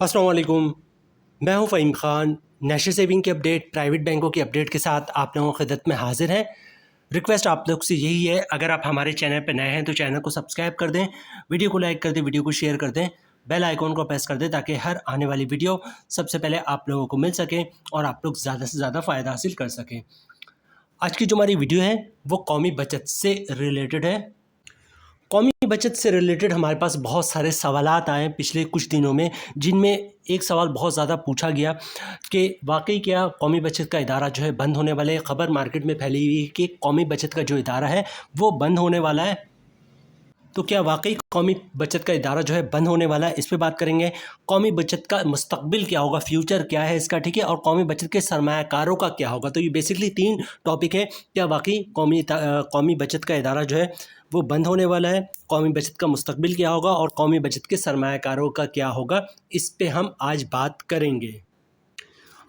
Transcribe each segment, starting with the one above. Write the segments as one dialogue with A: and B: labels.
A: अस्सलाम वालेकुम। मैं हूं फ़हीम ख़ान। नेशनल सेविंग की अपडेट, प्राइवेट बैंकों की अपडेट के साथ आप लोगों की खिदमत में हाज़िर हैं। रिक्वेस्ट आप लोग से यही है, अगर आप हमारे चैनल पर नए हैं तो चैनल को सब्सक्राइब कर दें, वीडियो को लाइक कर दें, वीडियो को शेयर कर दें, बेल आइकॉन को प्रेस कर दें ताकि हर आने वाली वीडियो सबसे पहले आप लोगों को मिल सके और आप लोग ज़्यादा से ज़्यादा फ़ायदा हासिल कर सकें। आज की जो हमारी वीडियो है वो कौमी बचत से रिलेटेड है। कौमी बचत से रिलेटेड हमारे पास बहुत सारे सवालात आए पिछले कुछ दिनों में, जिनमें एक सवाल बहुत ज़्यादा पूछा गया कि वाकई क्या कौमी बचत का इदारा जो है बंद होने वाला है। ख़बर मार्केट में फैली हुई है कि कौमी बचत का जो इदारा है वो बंद होने वाला है। तो क्या वाकई कौमी बचत का इदारा जो है बंद होने वाला है, इस पे बात करेंगे। कौमी बचत का मुस्तकबिल क्या होगा, फ्यूचर क्या है इसका, ठीक है, और कौमी बचत के सरमायाकारों का क्या होगा। तो ये बेसिकली 3 टॉपिक है। क्या वाकई कौमी बचत का इदारा जो है वो बंद होने वाला है, कौमी बचत का मुस्तकबिल क्या होगा और कौमी बचत के सरमायाकारों का क्या होगा, इस पे हम आज बात करेंगे।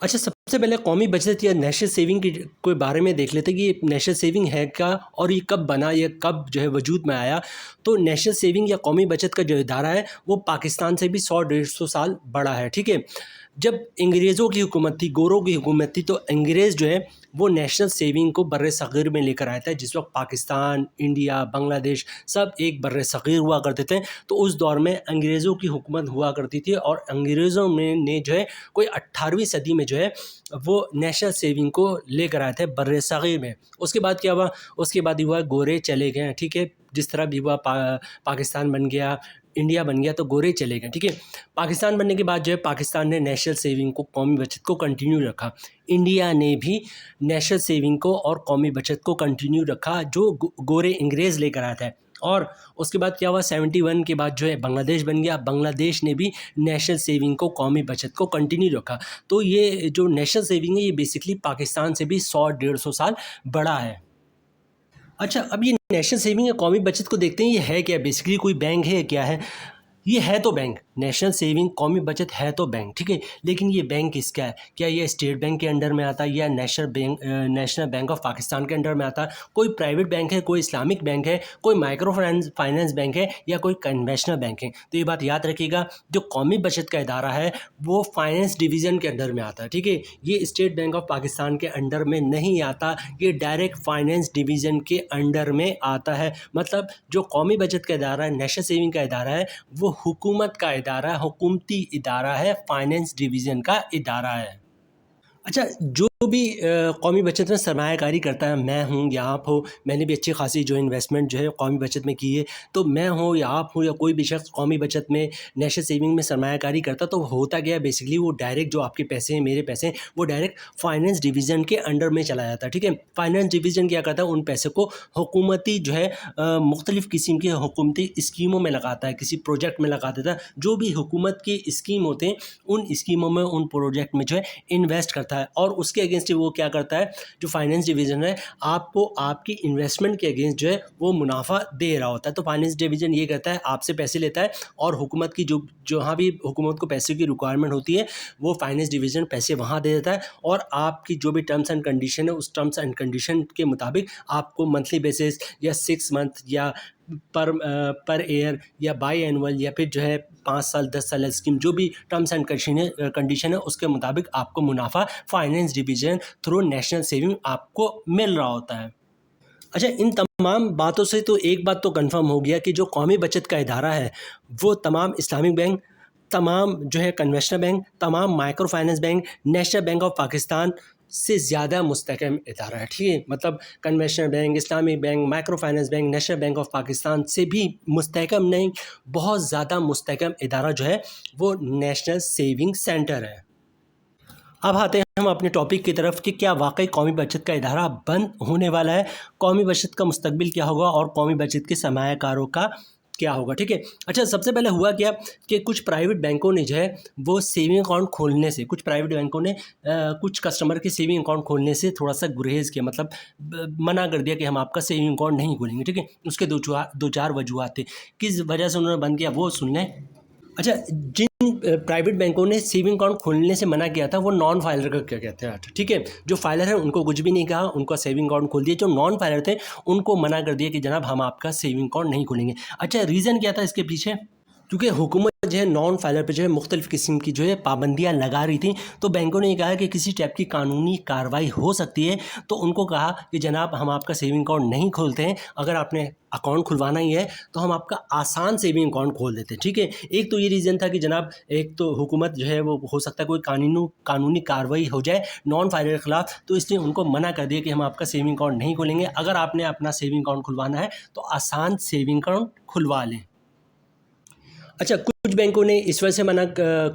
A: अच्छा, सबसे पहले कौमी बचत या नेशनल सेविंग के बारे में देख लेते हैं कि ये नेशनल सेविंग है क्या और ये कब बना, ये कब जो है वजूद में आया। तो नेशनल सेविंग या कौमी बचत का जो इदारा है वो पाकिस्तान से भी 100-150 साल बड़ा है, ठीक है। जब अंग्रेज़ों की हुकूमत थी, गोरों की हुकूमत थी, तो अंग्रेज़ जो है वो नेशनल सेविंग को बर्रे सग़ीर में लेकर आया था। जिस वक्त पाकिस्तान, इंडिया, बांग्लादेश सब एक बर्रे सग़ीर हुआ करते थे, तो उस दौर में अंग्रेज़ों की हुकूमत हुआ करती थी और अंग्रेज़ों ने जो है कोई 18वीं सदी में जो है वो नेशनल सेविंग को लेकर आए थे बर्रे सग़ीर में। उसके बाद क्या हुआ, उसके बाद हुआ गोरे चले गए, ठीक है। जिस तरह भी हुआ, पाकिस्तान बन गया, इंडिया बन गया, तो गोरे चले गए, ठीक है। पाकिस्तान बनने के बाद जो है पाकिस्तान ने नेशनल सेविंग को, कौमी बचत को कंटिन्यू रखा। इंडिया ने भी नेशनल सेविंग को और कौमी बचत को कंटिन्यू रखा, जो गोरे अंग्रेज़ लेकर आए थे। और उसके बाद क्या हुआ, 71 के बाद जो है बांग्लादेश बन गया। बांग्लादेश ने भी नेशनल सेविंग को, कौमी बचत को कंटिन्यू रखा। तो ये जो नेशनल सेविंग है ये बेसिकली पाकिस्तान से भी 100-150 साल बड़ा है। अच्छा, अब ये नेशनल सेविंग या कौमी बचत को देखते हैं, ये है क्या, बेसिकली कोई बैंक है या क्या है। ये है तो बैंक, नेशनल सेविंग कौमी बचत है तो बैंक, ठीक है। लेकिन ये बैंक किसका है, क्या ये स्टेट बैंक के अंडर में आता है या नेशनल बैंक ऑफ पाकिस्तान के अंडर में आता है, कोई प्राइवेट बैंक है, कोई इस्लामिक बैंक है, कोई माइक्रो फाइनेंस बैंक है या कोई कन्वेंशनल बैंक है। तो ये बात याद रखिएगा, जो कौमी बचत का इदारा है वो फाइनेंस डिवीज़न के अंडर में आता है, ठीक है। ये स्टेट बैंक ऑफ पाकिस्तान के अंडर में नहीं आता, ये डायरेक्ट फाइनेंस डिवीज़न के अंडर में आता है। मतलब जो कौमी बचत का इदारा है, नेशनल सेविंग का इदारा है, वो हुकूमत का इदारा, हुकूमती इदारा है, फाइनेंस डिवीज़न का इदारा है। अच्छा, जो भी कौमी बचत में सरमायाकारी करता है, मैं हूँ या आप हो, मैंने भी अच्छी खासी जो इन्वेस्टमेंट जो है कौमी बचत में की है। तो मैं हूँ या आप हो या कोई भी शख्स कौमी बचत में, नेशनल सेविंग में सरमायाकारी करता, तो होता क्या है, बेसिकली वो डायरेक्ट जो आपके पैसे हैं, मेरे पैसे हैं, वो डायरेक्ट फाइनेंस डिवीज़न के अंडर में चला जाता है, ठीक है। फाइनेंस डिवीज़न क्या करता है, उन पैसे को हुकूमती जो है मुख्तलिफ़ किस्म की हुकूमती स्कीमों में लगाता है, किसी प्रोजेक्ट में लगा देता है। जो भी हुकूमत की स्कीम होते हैं, उन स्कीमों में, उन प्रोजेक्ट में जो है इन्वेस्ट करता है और उसके अगेंस्ट वो क्या करता है, जो फाइनेंस डिवीज़न है आपको आपकी इन्वेस्टमेंट के अगेंस्ट जो है वो मुनाफा दे रहा होता है। तो फाइनेंस डिवीज़न ये करता है, आपसे पैसे लेता है और हुकूमत की जो जहाँ भी हुकूमत को पैसे की रिक्वायरमेंट होती है, वो फाइनेंस डिवीज़न पैसे वहाँ दे देता है और आपकी जो भी टर्म्स एंड कंडीशन है, उस टर्म्स एंड कंडीशन के मुताबिक आपको मंथली बेसिस या 6 मंथ या पर ईयर या बाई एनुअल या फिर जो है 5 साल 10 साल स्कीम, जो भी टर्म्स एंड कंडीशन है उसके मुताबिक आपको मुनाफा finance division through national saving आपको मिल रहा होता है। अच्छा, इन तमाम बातों से तो एक बात तो कंफर्म हो गया कि जो कौमी बचत का इदारा है वो तमाम इस्लामिक बैंक, तमाम जो है कन्वेंशनल बैंक, तमाम micro finance bank, national bank of Pakistan से ज़्यादा मुस्तहकम इदारा है, ठीक है। मतलब conventional bank, Islamic bank, micro finance bank, national bank of Pakistan से भी मुस्तहकम नहीं, बहुत ज़्यादा मुस्तहकम इदारा जो है वो नेशनल सेविंग सेंटर है। अब आते हैं हम अपने टॉपिक की तरफ कि क्या वाकई कौमी बचत का इदारा बंद होने वाला है, कौमी बचत का मुस्तकबिल क्या होगा और कौमी बचत के सरमायाकारों का क्या होगा, ठीक है। अच्छा, सबसे पहले हुआ क्या कि कुछ प्राइवेट बैंकों ने जो है वो सेविंग अकाउंट खोलने से, कुछ प्राइवेट बैंकों ने कुछ कस्टमर के सेविंग अकाउंट खोलने से थोड़ा सा गुरेज किया, मतलब मना कर दिया कि हम आपका सेविंग अकाउंट नहीं खोलेंगे, ठीक है। उसके दो चार वजूहत थे, किस वजह से उन्होंने बंद किया वो सुन लें। अच्छा, जिन प्राइवेट बैंकों ने सेविंग अकाउंट खोलने से मना किया था वो नॉन फाइलर का क्या कहते हैं, ठीक है। जो फाइलर है उनको कुछ भी नहीं कहा, उनका सेविंग अकाउंट खोल दिया। जो नॉन फाइलर थे उनको मना कर दिया कि जनाब हम आपका सेविंग अकाउंट नहीं खोलेंगे। अच्छा, रीज़न क्या था इसके पीछे, क्योंकि हुकूमत जो है नॉन फाइलर पे जो है मुख्तलिफ़ किस्म की जो है पाबंदियाँ लगा रही थी, तो बैंकों ने ये कहा कि किसी टाइप की कानूनी कार्रवाई हो सकती है। तो उनको कहा कि जनाब हम आपका सेविंग अकाउंट नहीं खोलते हैं, अगर आपने अकाउंट खुलवाना ही है तो हम आपका आसान सेविंग अकाउंट खोल देते हैं, ठीक है। एक तो ये रीज़न था कि जनाब एक तो हुकूमत जो है वो हो सकता है कोई कानूनी कार्रवाई हो जाए नॉन फाइलर के ख़िलाफ़, तो इसलिए उनको मना कर दिया कि हम आपका सेविंग अकाउंट नहीं खोलेंगे। अगर आपने अपना सेविंग अकाउंट खुलवाना है तो आसान सेविंग अकाउंट खुलवा लें। अच्छा, कुछ बैंकों ने इस वजह से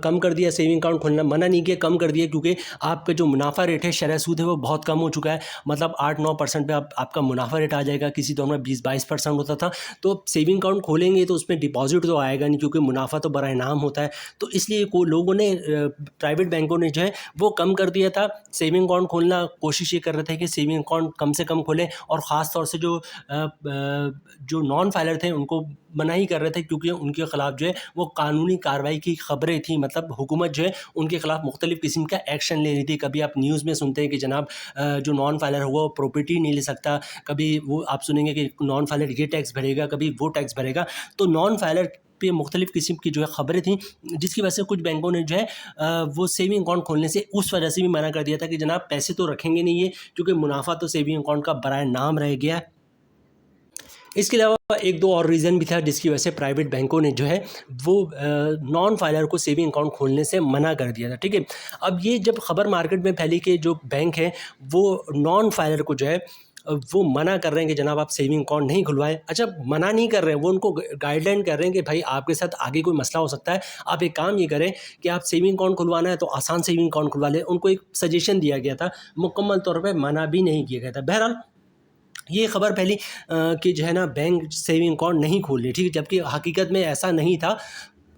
A: कम कर दिया सेविंग अकाउंट खोलना, मना नहीं किया, कम कर दिया, क्योंकि आपका जो मुनाफा रेट है, शरह सूद है, वो बहुत कम हो चुका है। मतलब 8-9% पे आपका मुनाफा रेट आ जाएगा, किसी दौर में 20-22% होता था। तो सेविंग अकाउंट खोलेंगे तो उसमें डिपॉजिट तो आएगा नहीं, क्योंकि मुनाफा तो बड़ा इनाम होता है। तो इसलिए लोगों ने प्राइवेट बैंकों ने जो है वो कम कर दिया था सेविंग अकाउंट खोलना। कोशिश ये कर रहे थे कि सेविंग अकाउंट कम से कम खोलें, और ख़ास तौर से जो नॉन फाइलर थे उनको मनाही कर रहे थे, क्योंकि उनके ख़िलाफ़ जो है वो कानूनी कार्रवाई की खबरें थी। मतलब हुकूमत जो है उनके ख़िलाफ़ मुख्तलिफ़ किस्म का एक्शन ले रही थी। कभी आप न्यूज़ में सुनते हैं कि जनाब जो नॉन फाइलर होगा वो प्रॉपर्टी नहीं ले सकता, कभी वो आप सुनेंगे कि नॉन फाइलर ये टैक्स भरेगा, कभी वो टैक्स भरेगा। तो नॉन फाइलर पे मुख्तलिफ़ किस्म की जो है खबरें थी, जिसकी वजह से कुछ बैंकों ने जो है वो सेविंग अकाउंट खोलने से उस वजह से भी मना कर दिया था कि जनाब पैसे तो रखेंगे नहीं ये, क्योंकि मुनाफा तो सेविंग अकाउंट का बराए नाम रह गया। इसके अलावा एक दो और रीज़न भी था जिसकी वजह से प्राइवेट बैंकों ने जो है वो नॉन फाइलर को सेविंग अकाउंट खोलने से मना कर दिया था, ठीक है। अब ये जब खबर मार्केट में फैली कि जो बैंक है वो नॉन फाइलर को जो है वो मना कर रहे हैं कि जनाब आप सेविंग अकाउंट नहीं खुलवाएं। अच्छा, मना नहीं कर रहे हैं, वो उनको गाइडलाइन कर रहे हैं कि भाई आपके साथ आगे कोई मसला हो सकता है, आप एक काम ये करें कि आप सेविंग अकाउंट खुलवाना है तो आसान सेविंग अकाउंट खुलवा लें। उनको एक सजेशन दिया गया था, मुकम्मल तौर पर मना भी नहीं किया गया था। बहरहाल ये खबर फैली कि जो है ना बैंक सेविंग अकाउंट नहीं खोल रही, ठीक है, जबकि हकीकत में ऐसा नहीं था।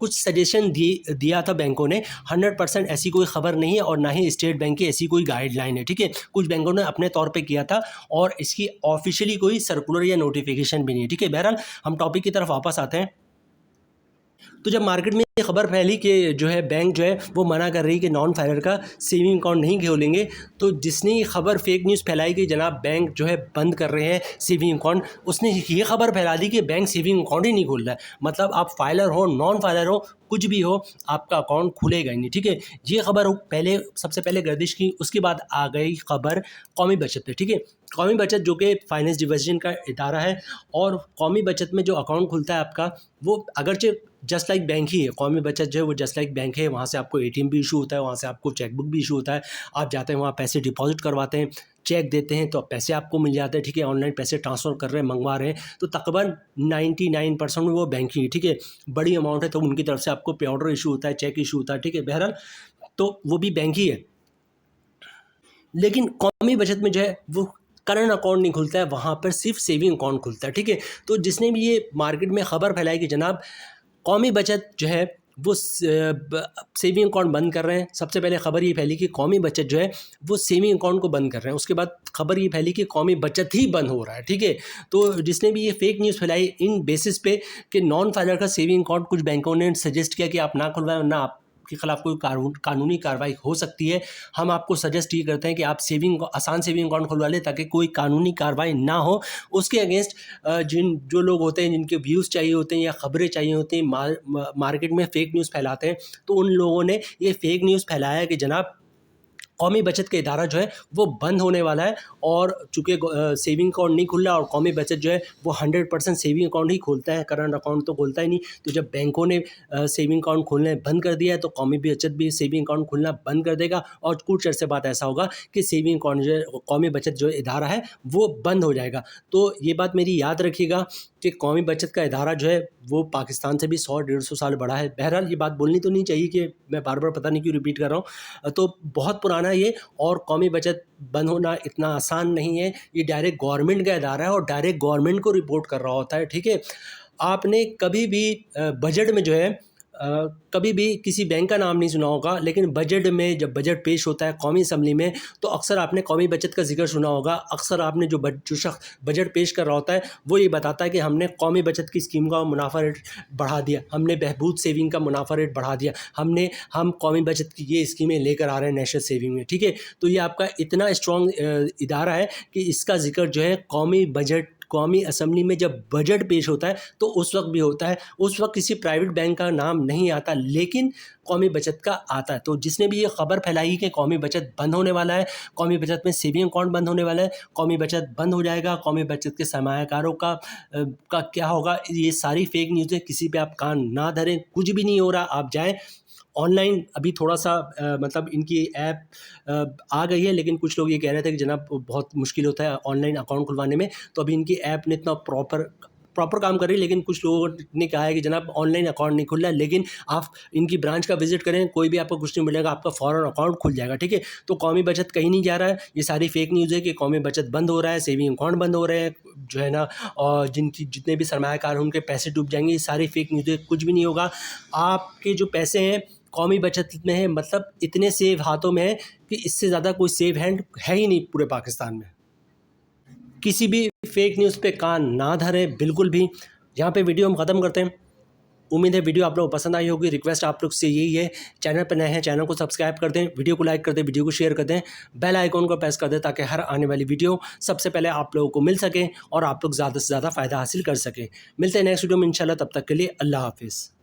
A: कुछ सजेशन दिया था बैंकों ने, 100% ऐसी कोई ख़बर नहीं है, और ना ही स्टेट बैंक की ऐसी कोई गाइडलाइन है, ठीक है। कुछ बैंकों ने अपने तौर पे किया था, और इसकी ऑफिशियली कोई सर्कुलर या नोटिफिकेशन भी नहीं है, ठीक है। बहरहाल हम टॉपिक की तरफ वापस आते हैं। तो जब मार्केट में ये खबर फैली कि जो है बैंक जो है वो मना कर रही कि नॉन फाइलर का सेविंग अकाउंट नहीं खोलेंगे, तो जिसने ये खबर फेक न्यूज़ फैलाई कि जनाब बैंक जो है बंद कर रहे हैं सेविंग अकाउंट, उसने ये खबर फैला दी कि बैंक सेविंग अकाउंट ही नहीं खोल रहा है। मतलब आप फाइलर हो, नॉन फाइलर हो, कुछ भी हो, आपका अकाउंट खुलेगा ही नहीं, ठीक है। ये खबर पहले सबसे पहले गर्दिश की, उसके बाद आ गई खबर कौमी बचत पे, ठीक है। कौमी बचत जो कि फाइनेंस डिवीजन का इदारा है, और कौमी बचत में जो अकाउंट खुलता है आपका, वो अगरचे जस्ट लाइक बैंक ही है। कौमी बचत जो है वो जस्ट लाइक बैंक है, वहाँ से आपको एटीएम भी इशू होता है, वहाँ से आपको चेकबुक भी इशू होता है। आप जाते हैं वहाँ पैसे डिपॉजिट करवाते हैं, चेक देते हैं तो पैसे आपको मिल जाते हैं, ठीक है। ऑनलाइन पैसे ट्रांसफ़र कर रहे हैं, मंगवा रहे हैं, तो तकरीबन 99% में वो बैंक ही है, ठीक है। बड़ी अमाउंट है तो उनकी तरफ से आपको पे ऑर्डर इशू होता है, चेक इशू होता है, ठीक है। बहरहाल तो वो भी बैंक ही है। लेकिन कौमी बचत में जो है वो करंट अकाउंट नहीं खुलता है, वहाँ पर सिर्फ सेविंग अकाउंट खुलता है, ठीक है। तो जिसने भी ये मार्केट में ख़बर फैलाई कि जनाब कौमी बचत जो है वो सेविंग अकाउंट बंद कर रहे हैं, सबसे पहले ख़बर ये फैली कि कौमी बचत जो है वो सेविंग अकाउंट को बंद कर रहे हैं। उसके बाद ख़बर ये फैली कि कौमी बचत ही बंद हो रहा है, ठीक है। तो जिसने भी ये फेक न्यूज़ फैलाई इन बेसिस पे कि नॉन फाइलर का सेविंग अकाउंट कुछ बैंकों ने सजेस्ट किया कि आप ना खुलवाएं, वरना आपके खिलाफ़ कोई कानूनी कार्रवाई हो सकती है। हम आपको सजेस्ट ये करते हैं कि आप आसान सेविंग अकाउंट खुलवा लें, ताकि कोई कानूनी कार्रवाई ना हो। उसके अगेंस्ट जो लोग होते हैं जिनके व्यूज़ चाहिए होते हैं या ख़बरें चाहिए होती हैं, मार्केट में फ़ेक न्यूज़ फैलाते हैं, तो उन लोगों ने ये फ़ेक न्यूज़ फैलाया कि जनाब कौमी बचत का इदारा जो है वो बंद होने वाला है, और चूँकि सेविंग अकाउंट नहीं खुल रहा, और कौमी बचत जो है वो 100% सेविंग अकाउंट ही खोलता है, करंट अकाउंट तो खोलता ही नहीं। तो जब बैंकों ने सेविंग अकाउंट खोलने बंद कर दिया है, तो कौमी बचत भी सेविंग अकाउंट खोलना बंद कर देगा, और कुछ अर्से बाद ऐसा होगा कि सेविंग अकाउंट जो है, कौमी बचत जो इदारा है वो बंद हो जाएगा। तो ये बात मेरी याद रखिएगा कि कौमी बचत का इदारा जो है वो पाकिस्तान से भी 100-150 साल बड़ा है। बहरहाल ये बात बोलनी तो नहीं चाहिए कि मैं बार बार पता नहीं क्यों रिपीट कर रहा हूँ, तो बहुत पुराना है ये, और कौमी बचत बंद होना इतना आसान नहीं है। ये डायरेक्ट गवर्नमेंट का इदारा है, और डायरेक्ट गवर्नमेंट को रिपोर्ट कर रहा होता है, ठीक है। आपने कभी भी बजट में जो है कभी भी किसी बैंक का नाम नहीं सुना होगा, लेकिन बजट में जब बजट पेश होता है कौमी असम्बली में, तो अक्सर आपने कौमी बचत का जिक्र सुना होगा। अक्सर आपने जो शख्स बजट पेश कर रहा होता है वो ये बताता है कि हमने कौमी बचत की स्कीम का मुनाफा रेट बढ़ा दिया, हमने बहबूद सेविंग का मुनाफा रेट बढ़ा दिया, हम कौमी बचत की ये स्कीमें लेकर आ रहे हैं नेशनल सेविंग में, ठीक है। तो ये आपका इतना स्ट्रॉन्ग इदारा है कि इसका जिक्र जो है कौमी बजट कौमी असम्बली में जब बजट पेश होता है तो उस वक्त भी होता है, उस वक्त किसी प्राइवेट बैंक का नाम नहीं आता, लेकिन कौमी बचत का आता है। तो जिसने भी ये खबर फैलाई कि कौमी बचत बंद होने वाला है, कौमी बचत में सेविंग अकाउंट बंद होने वाला है, कौमी बचत बंद हो जाएगा, कौमी बचत के सरमायाकारों का क्या होगा, ये सारी फेक न्यूज़ है। किसी पे आप कान ना धरें, कुछ भी नहीं हो रहा। आप जाएं ऑनलाइन, अभी थोड़ा सा मतलब इनकी ऐप आ गई है, लेकिन कुछ लोग ये कह रहे थे कि जनाब बहुत मुश्किल होता है ऑनलाइन अकाउंट खुलवाने में, तो अभी इनकी ऐप ने इतना प्रॉपर काम कर रही है। लेकिन कुछ लोगों ने कहा है कि जनाब ऑनलाइन अकाउंट नहीं खुल रहा है, लेकिन आप इनकी ब्रांच का विजिट करें, कोई भी आपको कुछ नहीं मिलेगा, आपका फ़ौरन अकाउंट खुल जाएगा, ठीक है। तो कौमी बचत कहीं नहीं जा रहा है, ये सारी फेक न्यूज़ है कि कौमी बचत बंद हो रहा है, सेविंग अकाउंट बंद हो रहे हैं जो है ना, और जितने भी सरमायाकार हैं उनके पैसे डूब जाएंगे, ये सारी फेक न्यूज़ है। कुछ भी नहीं होगा, आपके जो पैसे हैं कौमी बचत में है, मतलब इतने सेव हाथों में है कि इससे ज़्यादा कोई सेव हैंड है ही नहीं पूरे पाकिस्तान में। किसी भी फेक न्यूज़ पे कान ना धरें बिल्कुल भी। यहाँ पे वीडियो हम ख़त्म करते हैं। उम्मीद है वीडियो आप लोगों को पसंद आई होगी। रिक्वेस्ट आप लोग से यही है, चैनल पर नए हैं चैनल को सब्सक्राइब कर दें, वीडियो को लाइक कर दें, वीडियो को शेयर कर दें, बेल आइकॉन को प्रेस कर दें ताकि हर आने वाली वीडियो सबसे पहले आप लोगों को मिल सके और आप लोग ज़्यादा से ज़्यादा फ़ायदा हासिल कर सकें। मिलते हैं नेक्स्ट वीडियो में इंशाल्लाह, तब तक के लिए अल्लाह हाफिज़।